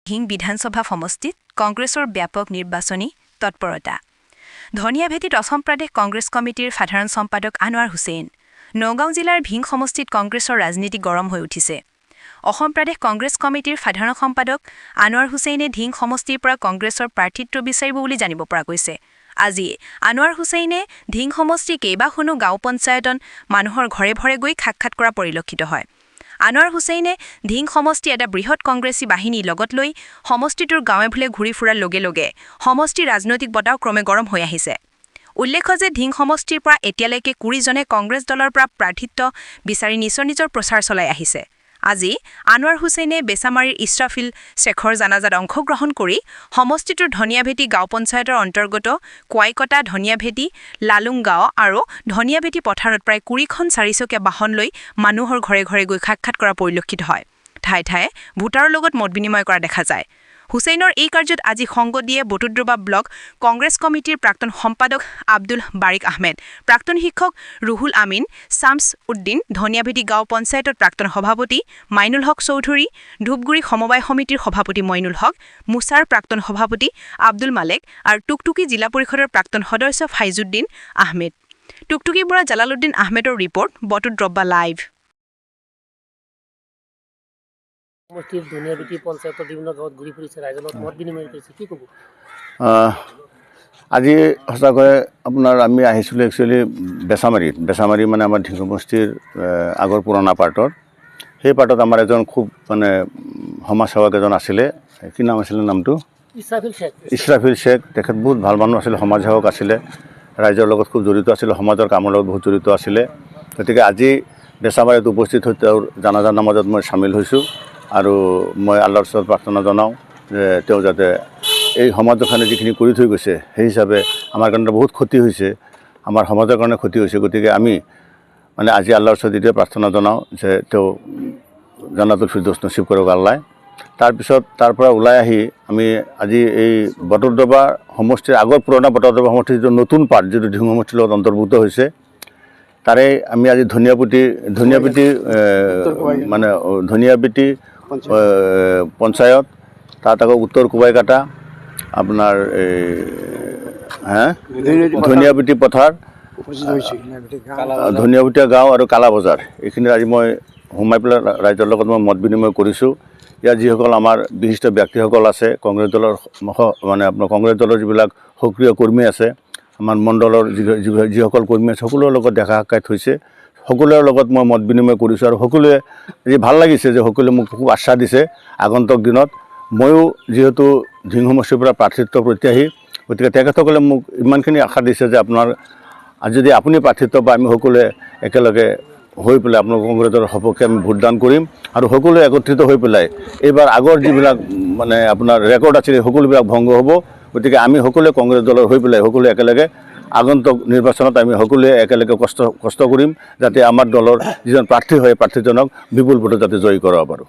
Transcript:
হিং বিধানসভা সমষ্টিত কংগ্ৰেছৰ ব্যাপক নিৰ্বাচনী তৎপৰতা ধনিয়াভেটিত অসম প্ৰদেশ কংগ্ৰেছ কমিটিৰ সাধাৰণ সম্পাদক আনোৱাৰ হুছেইন নগাঁও জিলাৰ ভিং সমষ্টিত কংগ্ৰেছৰ ৰাজনীতি গৰম হৈ উঠিছে অসম প্ৰদেশ কংগ্ৰেছ কমিটিৰ সাধাৰণ সম্পাদক আনোৱাৰ হুছেইনে ভিং সমষ্টিৰ পৰা কংগ্ৰেছৰ প্ৰাৰ্থিত্ব বিচাৰিব বুলি জানিব পৰা গৈছে আজি আনোৱাৰ হুছেইনে ভিং সমষ্টি কেইবাখনো গাঁও পঞ্চায়তত মানুহৰ ঘৰে ঘৰে গৈ সাক্ষাৎ কৰা পৰিলক্ষিত হয় আনোৱাৰ হুছেইনে ভিং সমষ্টি এটা বৃহৎ কংগ্ৰেছী বাহিনী লগত লৈ সমষ্টিটোৰ গাঁৱে ভুলে ঘূৰি ফুৰাৰ লগে লগে সমষ্টি ৰাজনৈতিক বতাহ ক্ৰমে গৰম হৈ আহিছে উল্লেখ্য যে ভিং সমষ্টিৰ পৰা এতিয়ালৈকে 20 জনে কংগ্ৰেছ দলৰ পৰা প্ৰাৰ্থিত্ব বিচাৰি নিজৰ প্ৰচাৰ চলাই আহিছে আজি আনোৱাৰ হুছেইনে বেছামাৰীৰ ইছৰাফিল শেখৰ জানাজাত অংশগ্ৰহণ কৰি সমষ্টিটোৰ ধনিয়াভেটি গাঁও পঞ্চায়তৰ অন্তৰ্গত কোৱাইকটা ধনিয়াভেটি লালুংগাঁও আৰু ধনিয়াভেটি পথাৰত প্ৰায় 20খন চাৰিচকীয়া বাহন লৈ মানুহৰ ঘৰে ঘৰে গৈ সাক্ষাৎ কৰা পৰিলক্ষিত হয় ঠায়ে ঠায়ে ভোটাৰৰ লগত মত বিনিময় কৰা দেখা যায় হুছেইনৰ এই কাৰ্যত আজি সংগ দিয়ে বটুদ্ৰবা ব্লক কংগ্ৰেছ কমিটিৰ প্ৰাক্তন সম্পাদক আব্দুল বাৰিক আহমেদ প্ৰাক্তন শিক্ষক ৰুহুল আমিন শামছ উদ্দিন ধনিয়াভেটি গাঁও পঞ্চায়তৰ প্ৰাক্তন সভাপতি মাইনুল হক চৌধুৰী ধূপগুৰি সমবায় সমিতিৰ সভাপতি মইনুল হক মুছাৰ প্ৰাক্তন সভাপতি আব্দুল মালেক আৰু টুকটুকি জিলা পৰিষদৰ প্ৰাক্তন সদস্য ফাইজুদ্দিন আহমেদ টুকটুকিৰ পৰা জালালুদ্দিন আহমেদৰ ৰিপৰ্ট বটুদ্ৰবা লাইভ সমষ্টিৰ ধনিয়াভেটি পঞ্চায়তৰ বিভিন্ন গাঁৱত ঘূৰি ফুৰিছে ৰাইজৰ লগত মত বিনিময় কৰিছে কি ক'ব আজি সঁচাকৈ আপোনাৰ আমি আহিছিলোঁ একচুৱেলি বেছামাৰী মানে আমাৰ ধিং সমষ্টিৰ আগৰ পুৰণা পাৰ্টৰ সেই পাৰ্টত আমাৰ এজন খুব মানে সমাজসেৱক এজন আছিলে কি নাম আছিলে নামটো ইছৰাফিল শেখ তেখেত বহুত ভাল মানুহ আছিলে সমাজসেৱক আছিলে ৰাইজৰ লগত খুব জড়িত আছিলে সমাজৰ কামৰ লগত বহুত জড়িত আছিলে গতিকে আজি বেছামাৰীত উপস্থিত হৈ তেওঁৰ জানাজাৰ নামাজত মই চামিল হৈছোঁ আৰু মই আল্লাহৰ ওচৰত প্ৰাৰ্থনা জনাওঁ যে তেওঁ যাতে এই সমাজৰ কাৰণে যিখিনি কৰি থৈ গৈছে সেই হিচাপে আমাৰ কাৰণে বহুত ক্ষতি হৈছে আমাৰ সমাজৰ কাৰণে ক্ষতি হৈছে গতিকে আমি মানে আজি আল্লাহৰ ওচৰত এতিয়া প্ৰাৰ্থনা জনাওঁ যে তেওঁ জান্নাতুল ফিৰদৌছ নচিব কৰক আল্লাহ তাৰপিছত তাৰ পৰা ওলাই আহি আমি আজি এই বটদ্ৰৱা সমষ্টিৰ আগৰ পুৰণা বটদ্ৰৱা সমষ্টিৰ যিটো নতুন পাৰ্ট যিটো ধিং সমষ্টিৰ লগত অন্তৰ্ভুক্ত হৈছে তাৰে আমি আজি ধনিয়াভেটি পঞ্চায়ত তাত আকৌ উত্তৰ কোৱাইকাটা আপোনাৰ ধনিয়াভেটি পথাৰ ধনিয়াভেটিয়া গাঁও আৰু কালা বজাৰ এইখিনি আজি মই সোমাই পেলাই ৰাইজৰ লগত মই মত বিনিময় কৰিছোঁ ইয়াত যিসকল আমাৰ বিশিষ্ট ব্যক্তিসকল আছে কংগ্ৰেছ দলৰ মানে আপোনাৰ কংগ্ৰেছ দলৰ যিবিলাক সক্ৰিয় কৰ্মী আছে আমাৰ মণ্ডলৰ যিসকল কৰ্মী আছে সকলোৰে লগত দেখা সাক্ষাৎ হৈছে সকলোৰে লগত মই মত বিনিময় কৰিছোঁ আৰু সকলোৱে আজি ভাল লাগিছে যে সকলোৱে মোক খুব আশ্বাস দিছে আগন্তুক দিনত ময়ো যিহেতু ধিং সমষ্টিৰ পৰা প্ৰাৰ্থিত্ব প্ৰত্যাশী গতিকে তেখেতসকলে মোক ইমানখিনি আশা দিছে যে আপোনাৰ যদি আপুনি প্ৰাৰ্থিত্ব বা আমি সকলোৱে একেলগে হৈ পেলাই আপোনাৰ কংগ্ৰেছৰ সপক্ষে আমি ভোটদান কৰিম আৰু সকলোৱে একত্ৰিত হৈ পেলাই এইবাৰ আগৰ যিবিলাক মানে আপোনাৰ ৰেকৰ্ড আছিলে সকলোবিলাক ভংগ হ'ব গতিকে আমি সকলোৱে কংগ্ৰেছ দলৰ হৈ পেলাই সকলোৱে একেলগে আগন্তুক নিৰ্বাচনত আমি সকলোৱে একেলগে কষ্ট কৰিম যাতে আমাৰ দলৰ যিজন প্ৰাৰ্থী হয় প্ৰাৰ্থীজনক বিপুল ভোটত যাতে জয়ী কৰাব পাৰোঁ